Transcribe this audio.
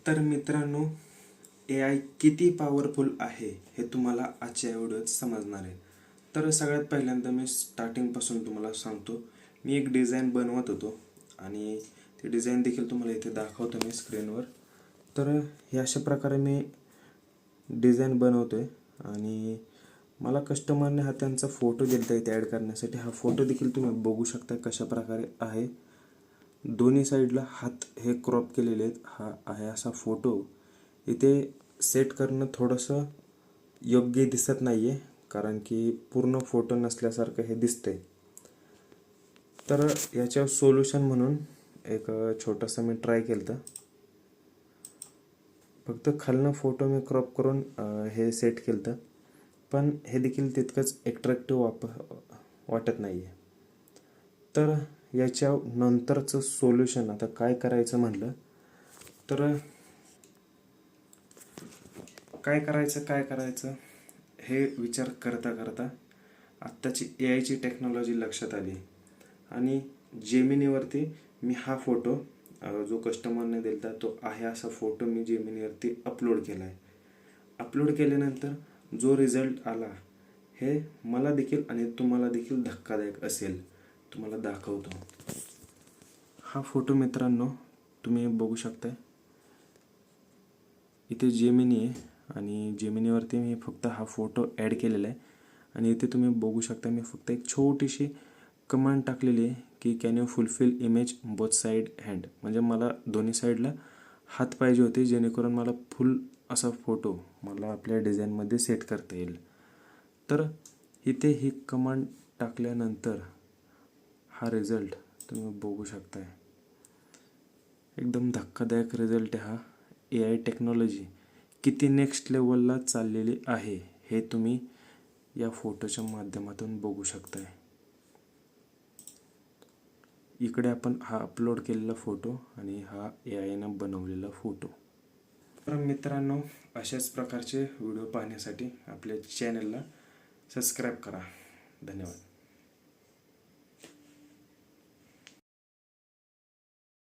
तर मित्रांनो, AI किती पॉवरफुल आहे हे तुम्हाला आजच्या व्हिडिओत समजणार आहे. तर सगळ्यात पहिल्यांदा मी स्टार्टिंगपासून तुम्हाला सांगतो. मी एक डिझाईन बनवत होतो आणि ती डिझाईन देखील तुम्हाला इथे दाखवतो मी स्क्रीनवर. तर हे अशा प्रकारे मी डिझाईन बनवतोय आणि मला कस्टमरने हा त्यांचा फोटो दिला इथे ॲड करण्यासाठी. हा फोटो देखील तुम्ही बघू शकता कशा प्रकारे आहे. दोन्ही साईडला हात हे क्रॉप केलेले आहेत. हा आहे असा फोटो. इथे सेट करणं थोडंसं योग्य दिसत नाही आहे, कारण की पूर्ण फोटो नसल्यासारखं हे दिसतंय. तर याच्यावर सोल्युशन म्हणून एक छोटंसं मी ट्राय केलं होतं. फक्त खालनं फोटो मी क्रॉप करून हे सेट केलं होतं, पण हे देखील तितकंच ॲट्रॅक्टिव्ह वाटत नाही आहे. तर याच्या नंतरचं सोल्युशन आता काय करायचं म्हटलं तर काय करायचं हे विचार करता करता आत्ताची AIची टेक्नॉलॉजी लक्षात आली आणि जेमिनीवरती मी हा फोटो जो कस्टमरने दिला तो आहे असा फोटो मी जेमिनीवरती अपलोड केला आहे. अपलोड केल्यानंतर जो रिझल्ट आला हे मला देखील आणि तुम्हाला देखील धक्कादायक असेल. तुम्हाला दाखवतो. हा फोटो मित्रांनो तुम्ही बघू शकता. इथे जेमिनी आहे आणि जेमिनीवरती मी फक्त हा फोटो ॲड केलेला आहे आणि इथे तुम्ही बघू शकता मी फक्त एक छोटीशी कमांड टाकलेली आहे की can you fulfil image both side hand. म्हणजे मला दोन्ही साईडला हात पाहिजे होते, जेणेकरून मला फुल असा फोटो मला आपल्या डिझाईनमध्ये सेट करता येईल. तर इथे ही कमांड टाकल्यानंतर हा रिझल्ट तुम्ही बघू शकताय. एकदम धक्कादायक रिझल्ट आहे हा. AI टेक्नॉलॉजी किती नेक्स्ट लेवलला चाललेली आहे हे तुम्ही या फोटोच्या माध्यमातून बघू शकताय. इकडे आपण हा अपलोड केलेला फोटो आणि हा AIनं बनवलेला फोटो. तर मित्रांनो, अशाच प्रकारचे व्हिडिओ पाहण्यासाठी आपल्या चॅनलला सबस्क्राईब करा. धन्यवाद.